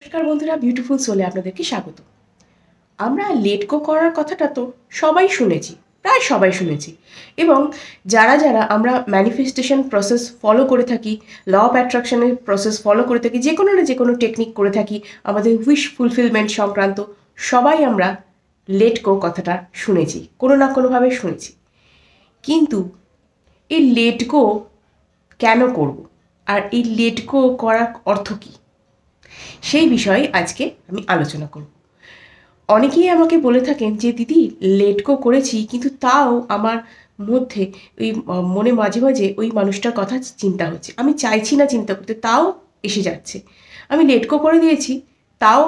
নমস্কার বন্ধুরা, বিউটিফুল সোলে আপনাদেরকে স্বাগত। আমরা লেট গো করার কথাটা তো সবাই শুনেছি, প্রায় সবাই শুনেছি। এবং যারা যারা আমরা ম্যানিফেস্টেশন প্রসেস ফলো করে থাকি, ল অফ অ্যাট্রাকশনের প্রসেস ফলো করে থাকি, যে কোনো না যে কোনো টেকনিক করে থাকি, আমাদের উইশ ফুলফিলমেন্ট সংক্রান্ত সবাই আমরা লেট গো কথাটা শুনেছি, কোনো না কোনোভাবে শুনেছি। কিন্তু এই লেট গো কেন করব, আর এই লেট গো করার অর্থ কী, সেই বিষয়ে আজকে আমি আলোচনা করব। অনেকেই আমাকে বলে থাকেন যে দিদি লেট গো করেছি, কিন্তু তাও আমার মধ্যে ওই মনে মাঝে মাঝে ওই মানুষটার কথা চিন্তা হচ্ছে, আমি চাইছি না চিন্তা করতে, তাও এসে যাচ্ছে। আমি লেট গো করে দিয়েছি, তাও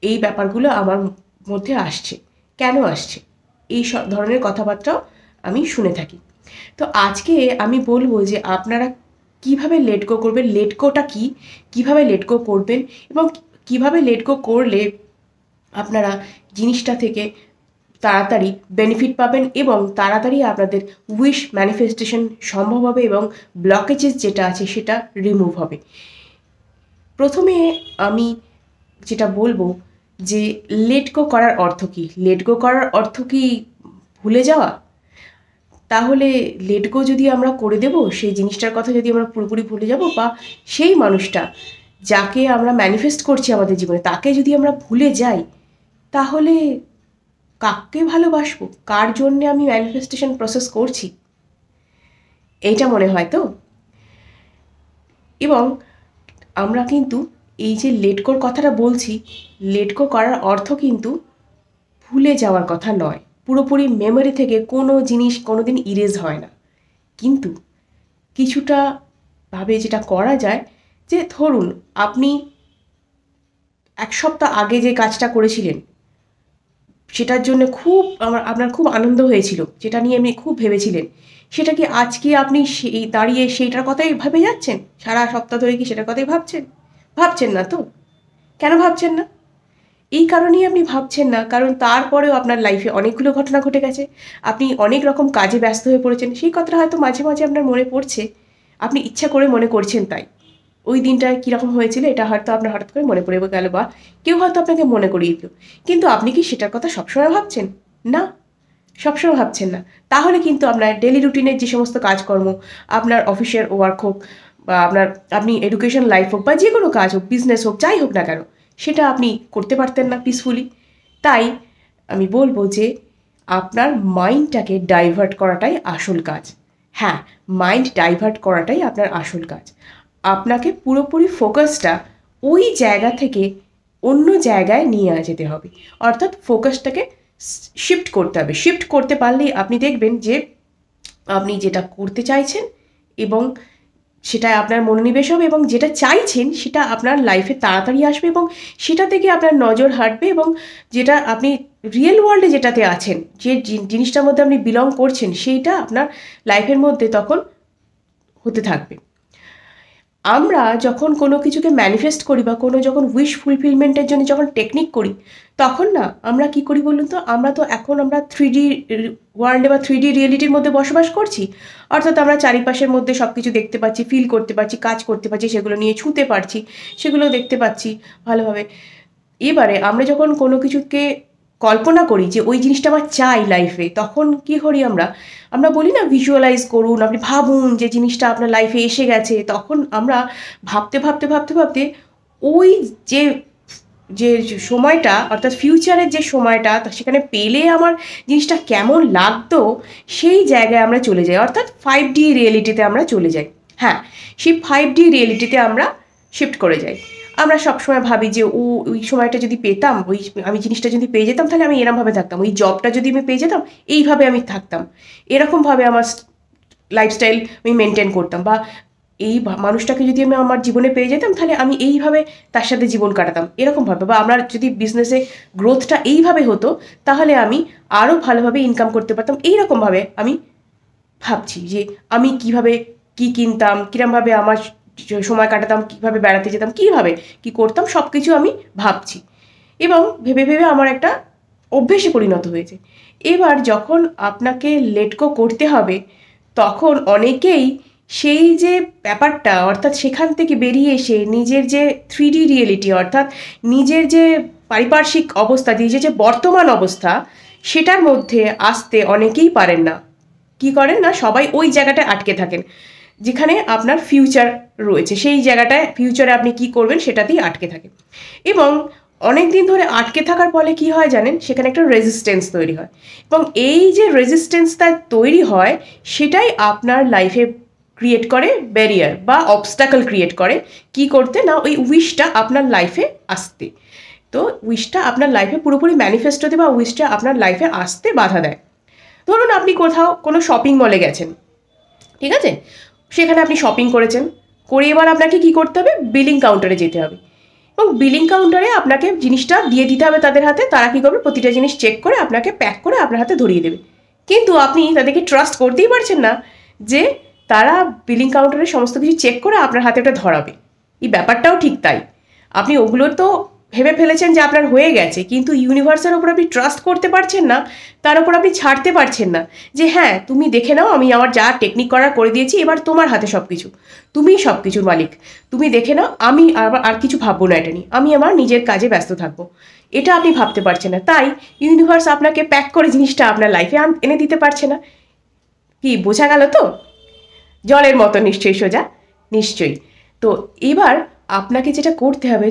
এই ব্যাপারগুলো আমার মধ্যে আসছে। কেন আসছে, এই সব ধরনের কথাবার্তাও আমি শুনে থাকি। তো আজকে আমি বলবো যে আপনারা কিভাবে লেট গো করবেন, লেট গোটা কী, কীভাবে লেট গো করবেন, এবং কিভাবে লেট গো করলে আপনারা জিনিসটা থেকে তাড়াতাড়ি বেনিফিট পাবেন এবং তাড়াতাড়ি আপনাদের উইশ ম্যানিফেস্টেশন সম্ভব হবে এবং ব্লকেজেস যেটা আছে সেটা রিমুভ হবে। প্রথমে আমি যেটা বলবো যে লেট গো করার অর্থ কী। লেট গো করার অর্থ কি ভুলে যাওয়া? তাহলে লেট গো যদি আমরা করে দেব, সেই জিনিসটার কথা যদি আমরা পুরোপুরি ভুলে যাব, বা সেই মানুষটা যাকে আমরা ম্যানিফেস্ট করছি আমাদের জীবনে তাকে যদি আমরা ভুলে যাই, তাহলে কাকে ভালোবাসবো, কার জন্যে আমি ম্যানিফেস্টেশন প্রসেস করছি, এইটা মনে হয় তো। এবং আমরা কিন্তু এই যে লেট গোর কথাটা বলছি, লেট গো করার অর্থ কিন্তু ভুলে যাওয়ার কথা নয়। পুরোপুরি মেমোরি থেকে কোনো জিনিস কোনো দিন ইরেজ হয় না, কিন্তু কিছুটা ভাবে যেটা করা যায়, যে ধরুন আপনি এক সপ্তাহ আগে যে কাজটা করেছিলেন, সেটার জন্য আপনার খুব আনন্দ হয়েছিল, যেটা নিয়ে আপনি খুব ভেবেছিলেন, সেটা কি আজকে আপনি সেই দাঁড়িয়ে সেইটার কথাই ভেবে যাচ্ছেন? সারা সপ্তাহ ধরে কি সেটার কথাই ভাবছেন? ভাবছেন না তো। কেন ভাবছেন না? এই কারণেই আপনি ভাবছেন না, কারণ তারপরেও আপনার লাইফে অনেকগুলো ঘটনা ঘটে গেছে, আপনি অনেক রকম কাজে ব্যস্ত হয়ে পড়েছেন। সেই কথাটা হয়তো মাঝে মাঝে আপনার মনে পড়ছে, আপনি ইচ্ছা করে মনে করছেন তাই। ওই দিনটায় কীরকম হয়েছিল এটা হয়তো আপনার হঠাৎ করে মনে পড়ে গেল, বা কেউ হয়তো আপনাকে মনে করিয়ে দিল। কিন্তু আপনি কি সেটার কথা সবসময় ভাবছেন? না, সবসময় ভাবছেন না। তাহলে কিন্তু আপনার ডেলি রুটিনের যে সমস্ত কাজকর্ম, আপনার অফিসের ওয়ার্ক হোক, বা আপনি এডুকেশন লাইফ হোক, বা যে কোনো কাজ হোক, বিজনেস হোক, যাই হোক না কেন, সেটা আপনি করতে পারতেন না পিসফুলি। তাই আমি বলবো যে আপনার মাইন্ডটাকে ডাইভার্ট করাটাই আসল কাজ। হ্যাঁ, মাইন্ড ডাইভার্ট করাটাই আপনার আসল কাজ। আপনাকে পুরোপুরি ফোকাসটা ওই জায়গা থেকে অন্য জায়গায় নিয়ে যেতে হবে, অর্থাৎ ফোকাসটাকে শিফট করতে হবে। শিফট করতে পারলেই আপনি দেখবেন যে আপনি যেটা করতে চাইছেন এবং সেটা আপনার মনোনিবেশ হবে, এবং যেটা চাইছেন সেটা আপনার লাইফে তাড়াতাড়ি আসবে, এবং সেটা থেকে আপনার নজর হাঁটবে, এবং যেটা আপনি রিয়েল ওয়ার্ল্ডে যেটাতে আছেন, যে জিনিসটার মধ্যে আপনি বিলং করছেন, সেইটা আপনার লাইফের মধ্যে তখন হতে থাকবে। আমরা যখন কোনো কিছুকে ম্যানিফেস্ট করি, বা কোনো যখন উইশ ফুলফিলমেন্টের জন্য যখন টেকনিক করি, তখন না আমরা কি করি বলুন তো, আমরা 3D ওয়ার্ল্ডে বা 3D রিয়েলিটির মধ্যে বসবাস করছি। অর্থাৎ আমরা চারিপাশের মধ্যে সব কিছু দেখতে পাচ্ছি, ফিল করতে পারছি, কাজ করতে পারছি, সেগুলো নিয়ে ছুঁতে পারছি, সেগুলো দেখতে পাচ্ছি ভালোভাবে। এবারে আমরা যখন কোনো কিছুকে কল্পনা করি যে ওই জিনিসটা আমার চাই লাইফে, তখন কি করি আমরা, আমরা বলি না ভিজুয়ালাইজ করুন, আপনি ভাবুন যে জিনিসটা আপনার লাইফে এসে গেছে। তখন আমরা ভাবতে ভাবতে ভাবতে ভাবতে ওই যে যে সময়টা, অর্থাৎ ফিউচারের যে সময়টা, সেখানে পেলে আমার জিনিসটা কেমন লাগতো, সেই জায়গায় আমরা চলে যাই, অর্থাৎ 5D রিয়েলিটিতে আমরা চলে যাই। হ্যাঁ, সেই 5D রিয়েলিটিতে আমরা শিফট করে যাই। আমরা সবসময় ভাবি যে ওই সময়টা যদি পেতাম, আমি জিনিসটা যদি পেয়ে যেতাম, তাহলে আমি এরমভাবে থাকতাম, ওই জবটা যদি আমি পেয়ে যেতাম, এইভাবে আমি থাকতাম, এরকমভাবে আমার লাইফস্টাইল আমি মেনটেন করতাম, বা এই মানুষটাকে যদি আমি আমার জীবনে পেয়ে যেতাম, তাহলে আমি এইভাবে তার সাথে জীবন কাটাতাম, এরকমভাবে। বা আমার যদি বিজনেসে গ্রোথটা এইভাবে হতো, তাহলে আমি আরও ভালোভাবে ইনকাম করতে পারতাম। এইরকমভাবে আমি ভাবছি যে আমি কিভাবে কি কিনতাম, কীরমভাবে আমার সময় কাটাতাম, কীভাবে বেড়াতে যেতাম, কীভাবে কী করতাম, সব কিছু আমি ভাবছি, এবং ভেবে ভেবে আমার একটা অভ্যেসে পরিণত হয়েছে। এবার যখন আপনাকে লেট গো করতে হবে, তখন অনেকেই সেই যে ব্যাপারটা, অর্থাৎ সেখান থেকে বেরিয়ে এসে নিজের যে 3D রিয়েলিটি, অর্থাৎ নিজের যে পারিপার্শ্বিক অবস্থা, নিজের যে বর্তমান অবস্থা, সেটার মধ্যে আসতে অনেকেই পারেন না। কি করেন না, সবাই ওই জায়গাটায় আটকে থাকেন যেখানে আপনার ফিউচার রয়েছে, সেই জায়গাটায় ফিউচারে আপনি কি করবেন সেটাতেই আটকে থাকেন। এবং অনেক দিন ধরে আটকে থাকার ফলে কি হয় জানেন, সেখানে একটা রেজিস্ট্যান্স তৈরি হয়, এবং এই যে রেজিস্ট্যান্সটা তৈরি হয় সেটাই আপনার লাইফে ক্রিয়েট করে ব্যারিয়ার বা অবস্টাকল ক্রিয়েট করে কি করতে না, ওই উইশটা আপনার লাইফে আসতে। তো উইশটা আপনার লাইফে পুরোপুরি ম্যানিফেস্ট হতে বা উইশটা আপনার লাইফে আসতে বাধা দেয়। ধরুন আপনি কোথাও কোনো শপিং মলে গেছেন, ঠিক আছে, সেখানে আপনি শপিং করেছেন, করে এবার আপনাকে কি করতে হবে, বিলিং কাউন্টারে যেতে হবে, এবং বিলিং কাউন্টারে আপনাকে জিনিসটা দিয়ে দিতে হবে তাদের হাতে। তারা কী করবে, প্রতিটা জিনিস চেক করে আপনাকে প্যাক করে আপনার হাতে ধরিয়ে দেবে। কিন্তু আপনি তাদেরকে ট্রাস্ট করতেই পারছেন না যে তারা বিলিং কাউন্টারে সমস্ত কিছু চেক করে আপনার হাতে ওটা ধরাবে। এই ব্যাপারটাও ঠিক তাই, আপনি ওগুলোর তো ভেবে ফেলেছেন যে আপনার হয়ে গেছে, কিন্তু ইউনিভার্সের ওপর আপনি ট্রাস্ট করতে পারছেন না, তার উপর আপনি ছাড়তে পারছেন না যে হ্যাঁ তুমি দেখে নাও, আমি আমার যা টেকনিক করার করে দিয়েছি, এবার তোমার হাতে সব কিছু, তুমিই সব কিছুর মালিক, তুমি দেখে নাও, আমি আর কিছু ভাববো না এটা নিয়ে, আমি আমার নিজের কাজে ব্যস্ত থাকবো। এটা আপনি ভাবতে পারছেন না, তাই ইউনিভার্স আপনাকে প্যাক করে জিনিসটা আপনার লাইফে এনে দিতে পারছে না। কি বোঝা গেল তো? জলের মতো নিশ্চয়ই সোজা, নিশ্চয়ই। তো এবার আপনাকে যেটা করতে হবে,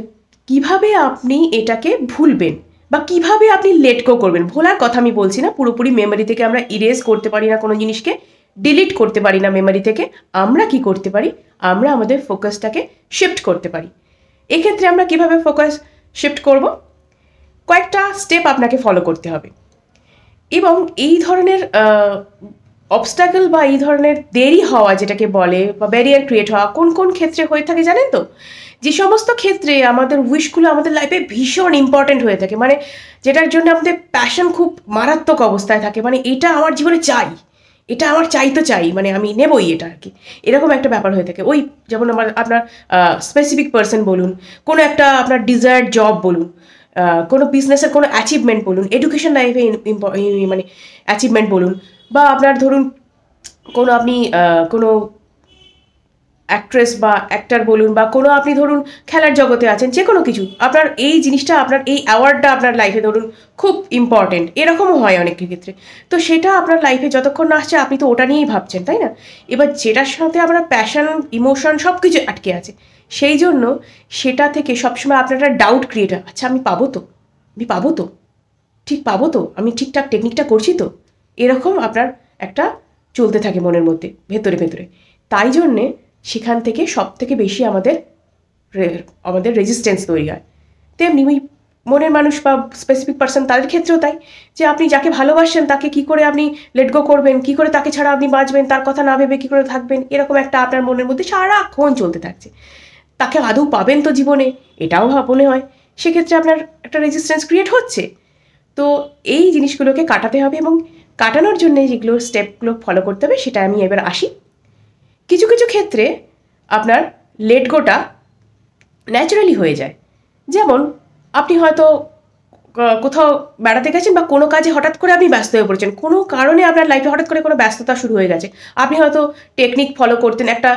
কিভাবে আপনি এটাকে ভুলবেন বা কিভাবে আপনি লেট গো করবেন। ভোলার কথা আমি বলছি না, পুরোপুরি মেমোরি থেকে আমরা ইরেজ করতে পারি না কোনো জিনিসকে, ডিলিট করতে পারি না মেমোরি থেকে। আমরা কি করতে পারি, আমরা আমাদের ফোকাসটাকে শিফট করতে পারি। এক্ষেত্রে আমরা কিভাবে ফোকাস শিফট করব, কয়েকটা স্টেপ আপনাকে ফলো করতে হবে। এবং এই ধরনের অবস্টাকল বা এই ধরনের দেরি হওয়া যেটাকে বলে বা ব্যারিয়ার ক্রিয়েট হওয়া কোন কোন ক্ষেত্রে হয়ে থাকে জানেন তো? যে সমস্ত ক্ষেত্রে আমাদের উইশগুলো আমাদের লাইফে ভীষণ ইম্পর্ট্যান্ট হয়ে থাকে, মানে যেটার জন্য আমাদের প্যাশন খুব মারাত্মক অবস্থায় থাকে, মানে এটা আমার জীবনে চাই, এটা আমার চাই তো চাই, মানে আমি নেবই এটা আর কি, এরকম একটা ব্যাপার হয়ে থাকে। ওই যেমন আপনার স্পেসিফিক পার্সন বলুন, কোনো একটা আপনার ডিজায়ার্ড জব বলুন, কোনো বিজনেসের কোনো অ্যাচিভমেন্ট বলুন, এডুকেশন লাইফে মানে অ্যাচিভমেন্ট বলুন, বা আপনার ধরুন কোনো আপনি কোনো অ্যাক্ট্রেস বা অ্যাক্টর বলুন, বা কোনো আপনি ধরুন খেলার জগতে আছেন, যে কোনো কিছু, আপনার এই জিনিসটা, আপনার এই অ্যাওয়ার্ডটা আপনার লাইফে ধরুন খুব ইম্পর্টেন্ট, এরকমও হয় অনেক ক্ষেত্রে। তো সেটা আপনার লাইফে যতক্ষণ না আসছে আপনি তো ওটা নিয়েই ভাবছেন, তাই না? এবার যেটার সাথে আপনার প্যাশন, ইমোশন সব কিছু আটকে আছে, সেই জন্য সেটা থেকে সবসময় আপনার একটা ডাউট ক্রিয়েট হয়, আচ্ছা আমি পাবো তো, আমি পাবো তো, ঠিক পাবো তো, আমি ঠিকঠাক টেকনিকটা করছি তো, এরকম আপনার একটা চলতে থাকে মনের মধ্যে ভেতরে ভেতরে। তাই জন্যে সেখান থেকে সব থেকে বেশি আমাদের রেজিস্ট্যান্স তৈরি হয়। তেমনি ওই মনের মানুষ বা স্পেসিফিক পার্সন, তাদের ক্ষেত্রেও তাই, যে আপনি যাকে ভালোবাসেন তাকে কি করে আপনি লেট গো করবেন, কি করে তাকে ছাড়া আপনি বাঁচবেন, তার কথা না ভেবে কি করে থাকবেন, এরকম একটা আপনার মনের মধ্যে সারাক্ষণ চলতে থাকছে। তাকে আদৌ পাবেন তো জীবনে, এটাও মনে হয়, সেক্ষেত্রে আপনার একটা রেজিস্ট্যান্স ক্রিয়েট হচ্ছে। তো এই জিনিসগুলোকে কাটাতে হবে, এবং কাটানোর জন্য যেগুলো স্টেপগুলো ফলো করতে হবে সেটা আমি এবার আসি। কিছু কিছু ক্ষেত্রে আপনার লেট গোটা ন্যাচারালি হয়ে যায়। যেমন আপনি হয়তো কোথাও বেড়াতে গেছেন বা কোনো কাজে হঠাৎ করে আপনি ব্যস্ত হয়ে পড়েছেন, কোনো কারণে আপনার লাইফে হঠাৎ করে কোনো ব্যস্ততা শুরু হয়ে গেছে। আপনি হয়তো টেকনিক ফলো করতেন, একটা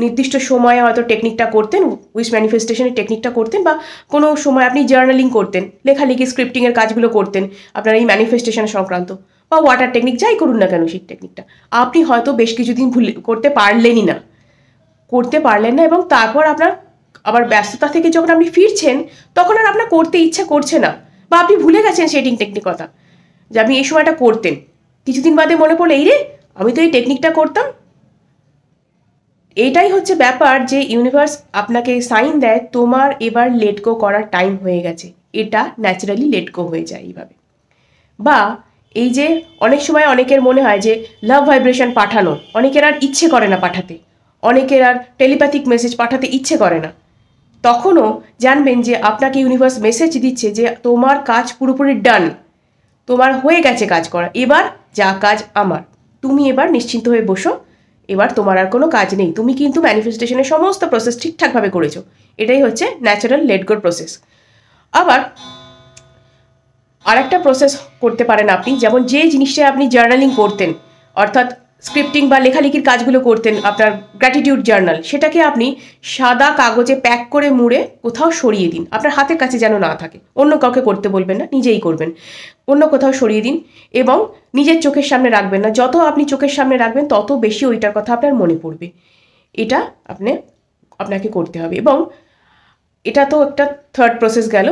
নির্দিষ্ট সময়ে হয়তো টেকনিকটা করতেন, উইশ ম্যানিফেস্টেশনের টেকনিকটা করতেন, বা কোনো সময় আপনি জার্নালিং করতেন, লেখালেখি স্ক্রিপ্টিংয়ের কাজগুলো করতেন আপনার এই ম্যানিফেস্টেশন সংক্রান্ত, বা ওয়াটার টেকনিক, যাই করুন না কেন সেই টেকনিকটা আপনি হয়তো বেশ কিছুদিন করতে পারলেন না, এবং তারপর আপনার আবার ব্যস্ততা থেকে যখন আপনি ফিরছেন তখন আর আপনার করতে ইচ্ছা করছে না, বা আপনি ভুলে গেছেন সেই টেকনিক কথা যে আপনি এই সময়টা করতেন। কিছুদিন বাদে মনে পড়লো, এই রে আমি তো এই টেকনিকটা করতাম। এটাই হচ্ছে ব্যাপার, যে ইউনিভার্স আপনাকে সাইন দেয় তোমার এবার লেট গো করার টাইম হয়ে গেছে, এটা ন্যাচারালি লেট গো হয়ে যায় এইভাবে। বা এই যে অনেক সময় অনেকের মনে হয় যে লাভ ভাইব্রেশন পাঠানো, অনেকের আর ইচ্ছে করে না পাঠাতে, অনেকের আর টেলিপ্যাথিক মেসেজ পাঠাতে ইচ্ছে করে না, তখনও জানবেন যে আপনাকে ইউনিভার্স মেসেজ দিচ্ছে যে তোমার কাজ পুরোপুরি ডান, তোমার হয়ে গেছে কাজ করা, এবার যা কাজ আমার, তুমি এবার নিশ্চিন্ত হয়ে বসো, এবার তোমার আর কোনো কাজ নেই, তুমি কিন্তু ম্যানিফেস্টেশনের সমস্ত প্রসেস ঠিকঠাকভাবে করেছো। এটাই হচ্ছে ন্যাচারাল লেট গোর প্রসেস। আবার আরেকটা প্রসেস করতে পারেন আপনি, যেমন যে জিনিসটা আপনি জার্নালিং করতেন, অর্থাৎ স্ক্রিপ্টিং বা লেখালেখির কাজগুলো করতেন, আপনার গ্র্যাটিটিউড জার্নাল, সেটাকে আপনি সাদা কাগজে প্যাক করে মুড়ে কোথাও সরিয়ে দিন, আপনার হাতের কাছে যেন না থাকে। অন্য কাউকে করতে বলবেন না, নিজেই করবেন। অন্য কোথাও সরিয়ে দিন এবং নিজের চোখের সামনে রাখবেন না। যত আপনি চোখের সামনে রাখবেন তত বেশি ওইটার কথা আপনার মনে পড়বে। এটা আপনাকে করতে হবে। এবং এটা তো একটা থার্ড প্রসেস গেল।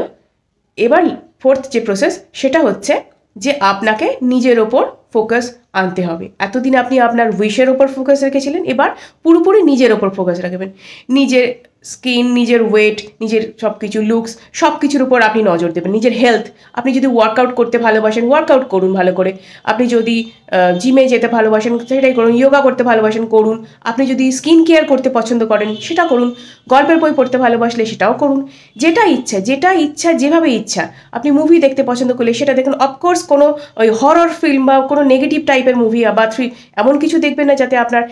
এবার ফোর্থ যে প্রসেস সেটা হচ্ছে যে আপনাকে নিজের ওপর ফোকাস আনতে হবে। এতদিন আপনি আপনার উইশের ওপর ফোকাস রেখেছিলেন, এবার পুরোপুরি নিজের ওপর ফোকাস রাখবেন। নিজের স্কিন, নিজের ওয়েট, নিজের সব কিছু লুকস, সব কিছুর উপর আপনি নজর দেবেন। নিজের হেলথ, আপনি যদি ওয়ার্কআউট করতে ভালোবাসেন ওয়ার্কআউট করুন ভালো করে। আপনি যদি জিমে যেতে ভালোবাসেন সেটাই করুন, যোগা করতে ভালোবাসেন করুন। আপনি যদি স্কিন কেয়ার করতে পছন্দ করেন সেটা করুন। গল্পের বই পড়তে ভালোবাসলে সেটাও করুন। যেটা ইচ্ছা যেভাবে ইচ্ছা। আপনি মুভি দেখতে পছন্দ করলে সেটা দেখুন। অফকোর্স কোনো ওই হরর ফিল্ম বা কোনো নেগেটিভ টাইপের মুভি বা এমন কিছু দেখবেন না যাতে আপনার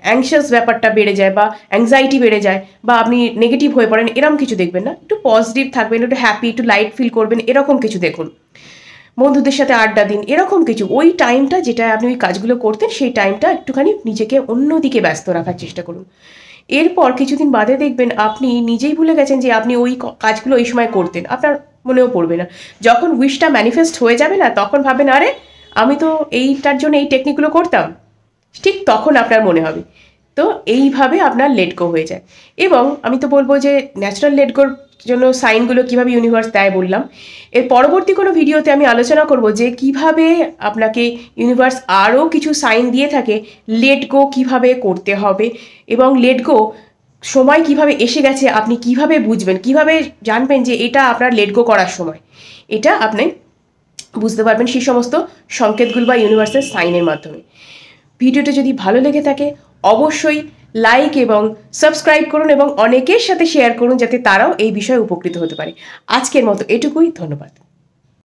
অ্যাংশাস ব্যাপারটা বেড়ে যায় বা অ্যাংজাইটি বেড়ে যায় বা আপনি নেগেটিভ হয়ে পড়েন, এরকম কিছু দেখবেন না। একটু পজিটিভ থাকবেন, একটু হ্যাপি, একটু লাইট ফিল করবেন, এরকম কিছু দেখুন। বন্ধুদের সাথে আড্ডা দিন, এরকম কিছু। ওই টাইমটা যেটা আপনি ওই কাজগুলো করতেন সেই টাইমটা একটুখানি নিজেকে অন্যদিকে ব্যস্ত রাখার চেষ্টা করুন। এরপর কিছুদিন বাদে দেখবেন আপনি নিজেই ভুলে গেছেন যে আপনি ওই কাজগুলো ওই সময় করতেন, আপনার মনেও পড়বে না। যখন উইশটা ম্যানিফেস্ট হয়ে যাবে না, তখন ভাবেন আরে আমি তো এইটার জন্য এই টেকনিকগুলো করতাম, ঠিক তখন আপনার মনে হবে। তো এইভাবে আপনার লেট গো হয়ে যায়। এবং আমি তো বলবো যে ন্যাচারাল লেট গোর জন্য সাইনগুলো কীভাবে ইউনিভার্স দেয় বললাম। এর পরবর্তী কোনো ভিডিওতে আমি আলোচনা করব যে কিভাবে আপনাকে ইউনিভার্স আরও কিছু সাইন দিয়ে থাকে লেট গো কীভাবে করতে হবে, এবং লেট গো সময় কিভাবে এসে গেছে আপনি কিভাবে বুঝবেন, কিভাবে জানবেন যে এটা আপনার লেট গো করার সময়। এটা আপনি বুঝতে পারবেন সেই সমস্ত সংকেতগুলো বা ইউনিভার্সের সাইনের মাধ্যমে। ভিডিওটা যদি ভালো লেগে থাকে অবশ্যই লাইক এবং সাবস্ক্রাইব করুন এবং অনেকের সাথে শেয়ার করুন যাতে তারাও এই বিষয়ে উপকৃত হতে পারে। আজকের মতো এটুকুই, ধন্যবাদ।